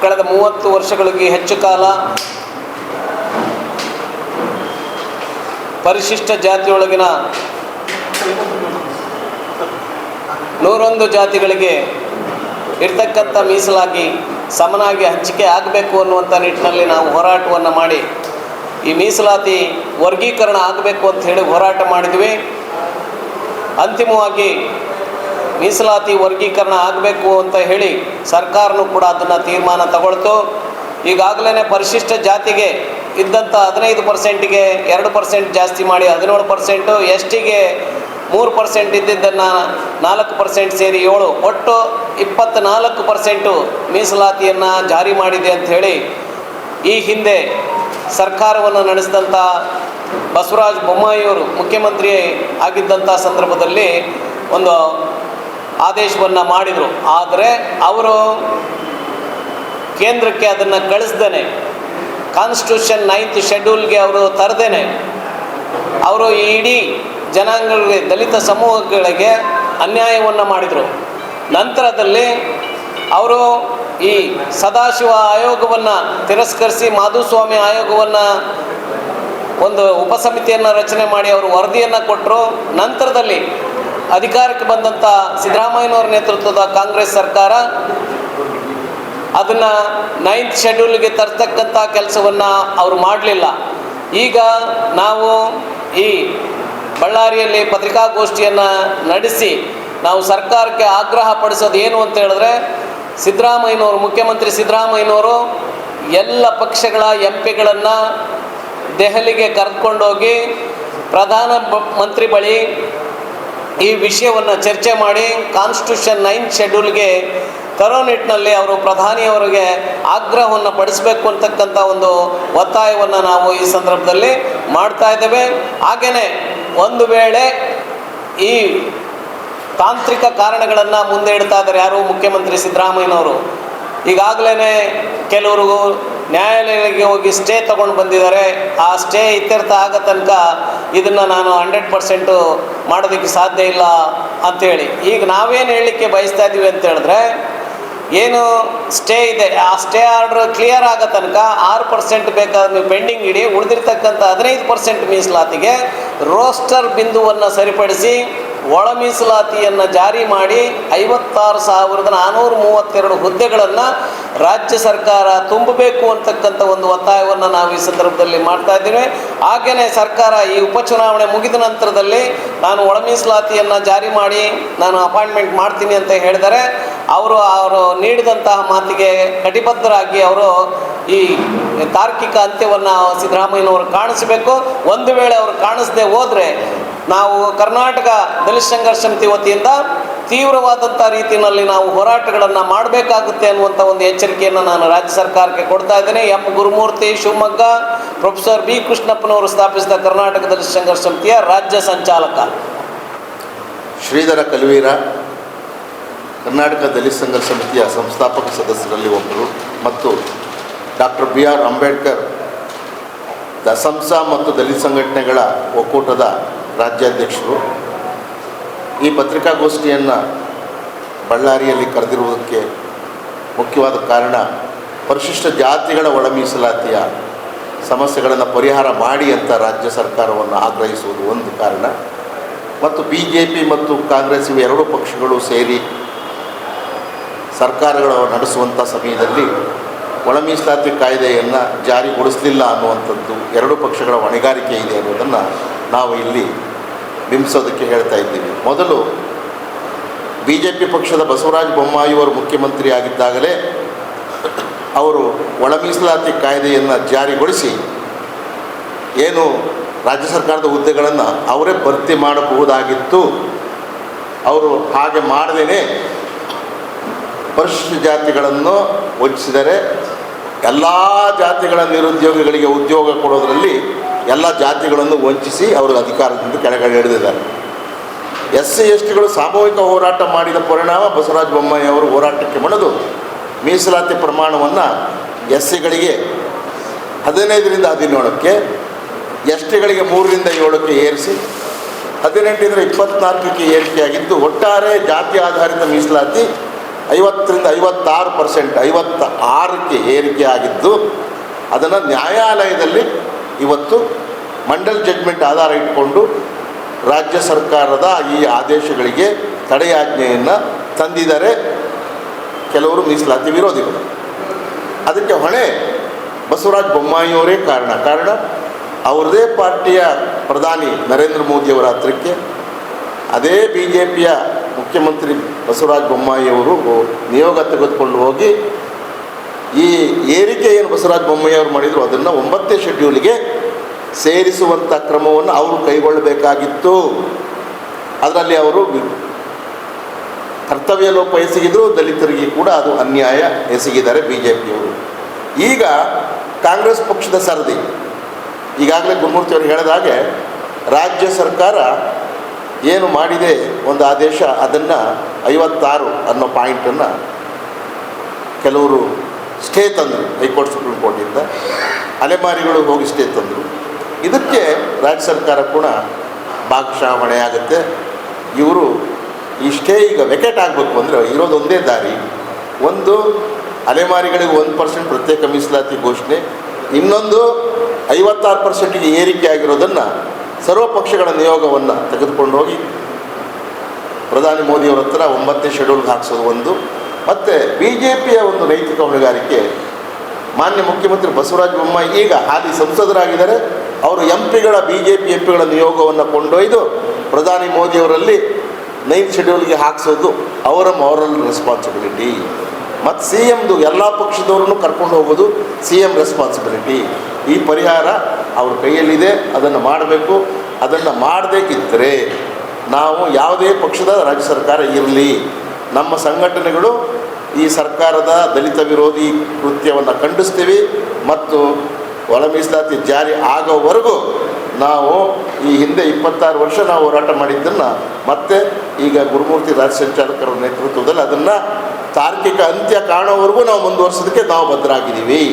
ಕಳೆದ 30 ವರ್ಷಗಳಿಗೆ ಹೆಚ್ಚು ಕಾಲ ಪರಿಶಿಷ್ಟ ಜಾತಿಯೊಳಗಿನ 101 ಜಾತಿಗಳಿಗೆ ಇರ್ತಕ್ಕಂಥ ಮೀಸಲಾಗಿ ಸಮನಾಗಿ ಹಂಚಿಕೆ ಆಗಬೇಕು ಅನ್ನುವಂಥ ನಿಟ್ಟಿನಲ್ಲಿ ನಾವು ಹೋರಾಟವನ್ನು ಮಾಡಿ ಈ ಮೀಸಲಾತಿ ವರ್ಗೀಕರಣ ಆಗಬೇಕು ಅಂತ ಹೇಳಿ ಹೋರಾಟ ಮಾಡಿದ್ವಿ. ಅಂತಿಮವಾಗಿ ಮೀಸಲಾತಿ ವರ್ಗೀಕರಣ ಆಗಬೇಕು ಅಂತ ಹೇಳಿ ಸರ್ಕಾರನೂ ಕೂಡ ಅದನ್ನು ತೀರ್ಮಾನ ತಗೊಳ್ತು. ಈಗಾಗಲೇ ಪರಿಶಿಷ್ಟ ಜಾತಿಗೆ ಇದ್ದಂಥ 15%ಗೆ 2% ಜಾಸ್ತಿ ಮಾಡಿ 17%, ಎಸ್ ಟಿಗೆ 3% ಇದ್ದಿದ್ದನ್ನು 4% ಸೇರಿ 7, ಒಟ್ಟು 24% ಮೀಸಲಾತಿಯನ್ನು ಜಾರಿ ಮಾಡಿದೆ ಅಂಥೇಳಿ ಈ ಹಿಂದೆ ಸರ್ಕಾರವನ್ನು ನಡೆಸಿದಂಥ ಬಸವರಾಜ ಬೊಮ್ಮಾಯಿಯವರು ಮುಖ್ಯಮಂತ್ರಿ ಆಗಿದ್ದಂಥ ಸಂದರ್ಭದಲ್ಲಿ ಒಂದು ಆದೇಶವನ್ನು ಮಾಡಿದರು. ಆದರೆ ಅವರು ಕೇಂದ್ರಕ್ಕೆ ಅದನ್ನು ಕಳಿಸ್ದೇನೆ, ಕಾನ್ಸ್ಟಿಟ್ಯೂಷನ್ 9th ಶೆಡ್ಯೂಲ್ಗೆ ಅವರು ತರದೇನೆ ಅವರು ಇಡೀ ಜನಾಂಗಗಳಿಗೆ, ದಲಿತ ಸಮೂಹಗಳಿಗೆ ಅನ್ಯಾಯವನ್ನು ಮಾಡಿದರು. ನಂತರದಲ್ಲಿ ಅವರು ಈ ಸದಾಶಿವ ಆಯೋಗವನ್ನು ತಿರಸ್ಕರಿಸಿ ಮಾಧುಸ್ವಾಮಿ ಆಯೋಗವನ್ನು ಒಂದು ಉಪಸಮಿತಿಯನ್ನು ರಚನೆ ಮಾಡಿ ಅವರು ವರದಿಯನ್ನು ಕೊಟ್ಟರು. ನಂತರದಲ್ಲಿ ಅಧಿಕಾರಕ್ಕೆ ಬಂದಂಥ ಸಿದ್ದರಾಮಯ್ಯನವರ ನೇತೃತ್ವದ ಕಾಂಗ್ರೆಸ್ ಸರ್ಕಾರ ಅದನ್ನು 9th ಶೆಡ್ಯೂಲ್ಗೆ ತರ್ತಕ್ಕಂಥ ಕೆಲಸವನ್ನು ಅವರು ಮಾಡಲಿಲ್ಲ. ಈಗ ನಾವು ಈ ಬಳ್ಳಾರಿಯಲ್ಲಿ ಪತ್ರಿಕಾಗೋಷ್ಠಿಯನ್ನು ನಡೆಸಿ ನಾವು ಸರ್ಕಾರಕ್ಕೆ ಆಗ್ರಹ ಪಡಿಸೋದು ಏನು ಅಂತ ಹೇಳಿದ್ರೆ, ಸಿದ್ದರಾಮಯ್ಯನವರು, ಮುಖ್ಯಮಂತ್ರಿ ಸಿದ್ದರಾಮಯ್ಯನವರು ಎಲ್ಲ ಪಕ್ಷಗಳ ಎಂಪಿಗಳನ್ನು ದೆಹಲಿಗೆ ಕರೆದುಕೊಂಡೋಗಿ ಪ್ರಧಾನಮಂತ್ರಿ ಬಳಿ ಈ ವಿಷಯವನ್ನು ಚರ್ಚೆ ಮಾಡಿ ಕಾನ್ಸ್ಟಿಟ್ಯೂಷನ್ 9th ಶೆಡ್ಯೂಲ್ಗೆ ತರೋ ನಿಟ್ಟಿನಲ್ಲಿ ಅವರು ಪ್ರಧಾನಿಯವರಿಗೆ ಆಗ್ರಹವನ್ನು ಪಡಿಸಬೇಕು ಅಂತಕ್ಕಂಥ ಒಂದು ಒತ್ತಾಯವನ್ನು ನಾವು ಈ ಸಂದರ್ಭದಲ್ಲಿ ಮಾಡ್ತಾ ಇದ್ದೇವೆ. ಹಾಗೆಯೇ ಒಂದು ವೇಳೆ ಈ ತಾಂತ್ರಿಕ ಕಾರಣಗಳನ್ನು ಮುಂದೆ ಇಡ್ತಾ ಇದ್ದಾರೆ ಯಾರು, ಮುಖ್ಯಮಂತ್ರಿ ಸಿದ್ದರಾಮಯ್ಯನವರು. ಈಗಾಗಲೇ ಕೆಲವರು ನ್ಯಾಯಾಲಯಕ್ಕೆ ಹೋಗಿ ಸ್ಟೇ ತೊಗೊಂಡು ಬಂದಿದ್ದಾರೆ. ಆ ಸ್ಟೇ ಇತ್ಯರ್ಥ ಆಗೋ ತನಕ ಇದನ್ನು ನಾನು 100% ಮಾಡೋದಕ್ಕೆ ಸಾಧ್ಯ ಇಲ್ಲ ಅಂಥೇಳಿ ಈಗ ನಾವೇನು ಹೇಳಲಿಕ್ಕೆ ಬಯಸ್ತಾ ಇದ್ದೀವಿ ಅಂತ ಹೇಳಿದ್ರೆ, ಏನು ಸ್ಟೇ ಇದೆ ಆ ಸ್ಟೇ ಆರ್ಡ್ರ್ ಕ್ಲಿಯರ್ ಆಗೋ ತನಕ 6% ಬೇಕಾದ್ರೆ ನೀವು ಪೆಂಡಿಂಗ್ ಇಡಿ, ಉಳಿದಿರ್ತಕ್ಕಂಥ 15% ಮೀಸಲಾತಿಗೆ ರೋಸ್ಟರ್ ಬಿಂದುವನ್ನು ಸರಿಪಡಿಸಿ ಒಳ ಮೀಸಲಾತಿಯನ್ನು ಜಾರಿ ಮಾಡಿ 56,432 ಹುದ್ದೆಗಳನ್ನು ರಾಜ್ಯ ಸರ್ಕಾರ ತುಂಬಬೇಕು ಅಂತಕ್ಕಂಥ ಒಂದು ಒತ್ತಾಯವನ್ನು ನಾವು ಈ ಸಂದರ್ಭದಲ್ಲಿ ಮಾಡ್ತಾ ಇದ್ದೀವಿ. ಹಾಗೆಯೇ ಸರ್ಕಾರ ಈ ಉಪಚುನಾವಣೆ ಮುಗಿದ ನಂತರದಲ್ಲಿ ನಾನು ಒಳ ಮೀಸಲಾತಿಯನ್ನು ಜಾರಿ ಮಾಡಿ ನಾನು ಅಪಾಯಿಂಟ್ಮೆಂಟ್ ಮಾಡ್ತೀನಿ ಅಂತ ಹೇಳಿದರೆ, ಅವರು ನೀಡಿದಂತಹ ಮಾತಿಗೆ ಕಟಿಬದ್ಧರಾಗಿ ಅವರು ಈ ತಾರ್ಕಿಕ ಅಂತ್ಯವನ್ನು ಸಿದ್ದರಾಮಯ್ಯನವರು ಕಾಣಿಸಬೇಕು. ಒಂದು ವೇಳೆ ಅವರು ಕಾಣಿಸದೆ ಹೋದರೆ ನಾವು ಕರ್ನಾಟಕ ದಲಿತ ಸಂಘರ್ಷ ಸಮಿತಿ ವತಿಯಿಂದ ತೀವ್ರವಾದಂಥ ರೀತಿಯಲ್ಲಿ ನಾವು ಹೋರಾಟಗಳನ್ನು ಮಾಡಬೇಕಾಗುತ್ತೆ ಅನ್ನುವಂಥ ಒಂದು ಎಚ್ಚರಿಕೆಯನ್ನು ನಾನು ರಾಜ್ಯ ಸರ್ಕಾರಕ್ಕೆ ಕೊಡ್ತಾ ಇದ್ದೇನೆ. M Gurumurthy, Shivamogga, professor B ಕೃಷ್ಣಪ್ಪನವರು ಸ್ಥಾಪಿಸಿದ ಕರ್ನಾಟಕ ದಲಿತ ಸಂಘರ್ಷ ಸಮಿತಿಯ ರಾಜ್ಯ ಸಂಚಾಲಕ. ಶ್ರೀಧರ ಕಲ್ವೀರ ಕರ್ನಾಟಕ ದಲಿತ ಸಂಘರ್ಷ ಸಮಿತಿಯ ಸಂಸ್ಥಾಪಕ ಸದಸ್ಯರಲ್ಲಿ ಒಬ್ಬರು ಮತ್ತು ಡಾಕ್ಟರ್ BR ಅಂಬೇಡ್ಕರ್ ದಸಂಸ ಮತ್ತು ದಲಿತ ಸಂಘಟನೆಗಳ ಒಕ್ಕೂಟದ ರಾಜ್ಯಾಧ್ಯಕ್ಷರು. ಈ ಪತ್ರಿಕಾಗೋಷ್ಠಿಯನ್ನು ಬಳ್ಳಾರಿಯಲ್ಲಿ ಕರೆದಿರುವುದಕ್ಕೆ ಮುಖ್ಯವಾದ ಕಾರಣ, ಪರಿಶಿಷ್ಟ ಜಾತಿಗಳ ಒಳ ಮೀಸಲಾತಿಯ ಸಮಸ್ಯೆಗಳನ್ನು ಪರಿಹಾರ ಮಾಡಿ ಅಂತ ರಾಜ್ಯ ಸರ್ಕಾರವನ್ನು ಆಗ್ರಹಿಸುವುದು ಒಂದು ಕಾರಣ, ಮತ್ತು BJP ಮತ್ತು ಕಾಂಗ್ರೆಸ್ ಇವು ಎರಡೂ ಪಕ್ಷಗಳು ಸೇರಿ ಸರ್ಕಾರಗಳು ನಡೆಸುವಂಥ ಸಮಯದಲ್ಲಿ ಒಳ ಮೀಸಲಾತಿ ಕಾಯ್ದೆಯನ್ನು ಜಾರಿಗೊಳಿಸಲಿಲ್ಲ ಅನ್ನುವಂಥದ್ದು ಎರಡೂ ಪಕ್ಷಗಳ ಹೊಣೆಗಾರಿಕೆ ಇದೆ ಅನ್ನೋದನ್ನು ನಾವು ಇಲ್ಲಿ ಬಿಂಬಿಸೋದಕ್ಕೆ ಹೇಳ್ತಾ ಇದ್ದೀವಿ. ಮೊದಲು BJP ಪಕ್ಷದ ಬಸವರಾಜ ಬೊಮ್ಮಾಯಿಯವರು ಮುಖ್ಯಮಂತ್ರಿ ಆಗಿದ್ದಾಗಲೇ ಅವರು ಒಳ ಮೀಸಲಾತಿ ಕಾಯ್ದೆಯನ್ನು ಜಾರಿಗೊಳಿಸಿ ಏನು ರಾಜ್ಯ ಸರ್ಕಾರದ ಹುದ್ದೆಗಳನ್ನು ಅವರೇ ಭರ್ತಿ ಮಾಡಬಹುದಾಗಿತ್ತು. ಅವರು ಹಾಗೆ ಮಾಡದೇನೆ ಪರಿಶಿಷ್ಟ ಜಾತಿಗಳನ್ನು ವಂಚಿಸಿದರೆ ಎಲ್ಲ ಜಾತಿಗಳ ನಿರುದ್ಯೋಗಿಗಳಿಗೆ ಉದ್ಯೋಗ ಕೊಡೋದರಲ್ಲಿ ಎಲ್ಲ ಜಾತಿಗಳನ್ನು ವಂಚಿಸಿ ಅವರು ಅಧಿಕಾರದಿಂದ ಕೆಳಗಡೆ ಹಿಡಿದಿದ್ದಾರೆ. SC STಗಳು ಸಾಮೂಹಿಕ ಹೋರಾಟ ಮಾಡಿದ ಪರಿಣಾಮ ಬಸವರಾಜ ಬೊಮ್ಮಾಯಿ ಅವರು ಹೋರಾಟಕ್ಕೆ ಮಣಿದು ಮೀಸಲಾತಿ ಪ್ರಮಾಣವನ್ನು SCಗಳಿಗೆ 15ರಿಂದ 17ಕ್ಕೆ, STಗಳಿಗೆ 3ರಿಂದ 7ಕ್ಕೆ ಏರಿಸಿ 18ರಿಂದ 24ಕ್ಕೆ ಏರಿಕೆಯಾಗಿದ್ದು, ಒಟ್ಟಾರೆ ಜಾತಿ ಆಧಾರಿತ ಮೀಸಲಾತಿ 50ರಿಂದ 56%, 56ಕ್ಕೆ ಏರಿಕೆ ಆಗಿದ್ದು, ಅದನ್ನು ನ್ಯಾಯಾಲಯದಲ್ಲಿ ಇವತ್ತು ಮಂಡಲ್ ಜಡ್ಜ್ಮೆಂಟ್ ಆಧಾರ ಇಟ್ಕೊಂಡು ರಾಜ್ಯ ಸರ್ಕಾರದ ಈ ಆದೇಶಗಳಿಗೆ ತಡೆಯಾಜ್ಞೆಯನ್ನು ತಂದಿದ್ದಾರೆ ಕೆಲವರು ಮೀಸಲಾತಿ ವಿರೋಧಿಗಳು. ಅದಕ್ಕೆ ಹೊಣೆ ಬಸವರಾಜ ಬೊಮ್ಮಾಯಿಯವರೇ ಕಾರಣ ಅವ್ರದ್ದೇ ಪಾರ್ಟಿಯ ಪ್ರಧಾನಿ ನರೇಂದ್ರ ಮೋದಿಯವರ ಹತ್ರಕ್ಕೆ ಅದೇ BJPಯ ಮುಖ್ಯಮಂತ್ರಿ ಬಸವರಾಜ ಬೊಮ್ಮಾಯಿಯವರು ನಿಯೋಗ ತೆಗೆದುಕೊಂಡು ಹೋಗಿ ಈ ಏರಿಕೆ ಏನು ಬಸವರಾಜ ಬೊಮ್ಮಾಯಿಯವರು ಮಾಡಿದರು ಅದನ್ನು 9ನೇ ಶೆಡ್ಯೂಲ್ಗೆ ಸೇರಿಸುವಂಥ ಕ್ರಮವನ್ನು ಅವರು ಕೈಗೊಳ್ಳಬೇಕಾಗಿತ್ತು. ಅದರಲ್ಲಿ ಅವರು ಕರ್ತವ್ಯ ಲೋಪ ಎಸಗಿದ್ರು, ದಲಿತರಿಗೆ ಕೂಡ ಅದು ಅನ್ಯಾಯ ಎಸಗಿದ್ದಾರೆ BJPಯವರು. ಈಗ ಕಾಂಗ್ರೆಸ್ ಪಕ್ಷದ ಸರದಿ, ಈಗಾಗಲೇ ಗುರುಮೂರ್ತಿ ಅವರು ಹೇಳಿದ ಹಾಗೆ ರಾಜ್ಯ ಸರ್ಕಾರ ಏನು ಮಾಡಿದೆ ಒಂದು ಆದೇಶ, ಅದನ್ನು 56 ಅನ್ನೋ ಪಾಯಿಂಟನ್ನು ಕೆಲವರು ಸ್ಟೇ ತಂದರು, ಹೈಕೋರ್ಟ್ ಸುಪ್ರೀಂ ಕೋರ್ಟಿಂದ ಅಲೆಮಾರಿಗಳು ಹೋಗಿ ಸ್ಟೇ ತಂದರು. ಇದಕ್ಕೆ ರಾಜ್ಯ ಸರ್ಕಾರ ಕೂಡ ಭಾಗಶಃ ಹೊಣೆಯಾಗುತ್ತೆ. ಇವರು ಈ ಸ್ಟೇ ಈಗ ವೆಕೆಟ್ ಆಗಬೇಕು ಅಂದರೆ ಇರೋದು ಒಂದೇ ದಾರಿ, ಒಂದು ಅಲೆಮಾರಿಗಳಿಗೆ 1% ಪ್ರತ್ಯೇಕ ಮೀಸಲಾತಿ ಘೋಷಣೆ, ಇನ್ನೊಂದು 56%ಗೆ ಏರಿಕೆ ಆಗಿರೋದನ್ನು ಸರ್ವ ಪಕ್ಷಗಳ ನಿಯೋಗವನ್ನು ತೆಗೆದುಕೊಂಡು ಹೋಗಿ ಪ್ರಧಾನಿ ಮೋದಿಯವರ ಹತ್ರ 9ನೇ ಶೆಡ್ಯೂಲ್ಗೆ ಹಾಕಿಸೋದು ಒಂದು. ಮತ್ತು BJPಯ ಒಂದು ನೈತಿಕ ಹೊಣೆಗಾರಿಕೆ, ಮಾನ್ಯ ಮುಖ್ಯಮಂತ್ರಿ ಬಸವರಾಜ ಬೊಮ್ಮಾಯಿ ಈಗ ಹಾಲಿ ಸಂಸದರಾಗಿದ್ದಾರೆ, ಅವರು BJP ಎಂಪಿಗಳ ನಿಯೋಗವನ್ನು ಕೊಂಡೊಯ್ದು ಪ್ರಧಾನಿ ಮೋದಿಯವರಲ್ಲಿ 9th ಶೆಡ್ಯೂಲ್ಗೆ ಹಾಕಿಸೋದು ಅವರ ಮಾರಲ್ ರೆಸ್ಪಾನ್ಸಿಬಿಲಿಟಿ. ಮತ್ತು CMದು ಎಲ್ಲ ಪಕ್ಷದವ್ರನ್ನು ಕರ್ಕೊಂಡು ಹೋಗೋದು CM ರೆಸ್ಪಾನ್ಸಿಬಿಲಿಟಿ. ಈ ಪರಿಹಾರ ಅವ್ರ ಕೈಯಲ್ಲಿದೆ, ಅದನ್ನು ಮಾಡಬೇಕು. ಅದನ್ನು ಮಾಡದೇ ಇದ್ದರೆ ನಾವು ಯಾವುದೇ ಪಕ್ಷದ ರಾಜ್ಯ ಸರ್ಕಾರ ಇರಲಿ, ನಮ್ಮ ಸಂಘಟನೆಗಳು ಈ ಸರ್ಕಾರದ ದಲಿತ ವಿರೋಧಿ ಕೃತ್ಯವನ್ನು ಖಂಡಿಸ್ತೀವಿ ಮತ್ತು ಒಳ ಮೀಸಲಾತಿ ಜಾರಿ ಆಗೋವರೆಗೂ ನಾವು ಈ ಹಿಂದೆ 26 ವರ್ಷ ನಾವು ಹೋರಾಟ ಮಾಡಿದ್ದನ್ನು ಮತ್ತೆ ಈಗ ಗುರುಮೂರ್ತಿ ರಾಜ್ಯ ಸಂಚಾಲಕರ ನೇತೃತ್ವದಲ್ಲಿ ಅದನ್ನು ತಾರ್ಕಿಕ ಅಂತ್ಯ ಕಾಣೋವರೆಗೂ ನಾವು ಮುಂದುವರ್ಸೋದಕ್ಕೆ ನಾವು ಬದ್ಧರಾಗಿದ್ದೀವಿ.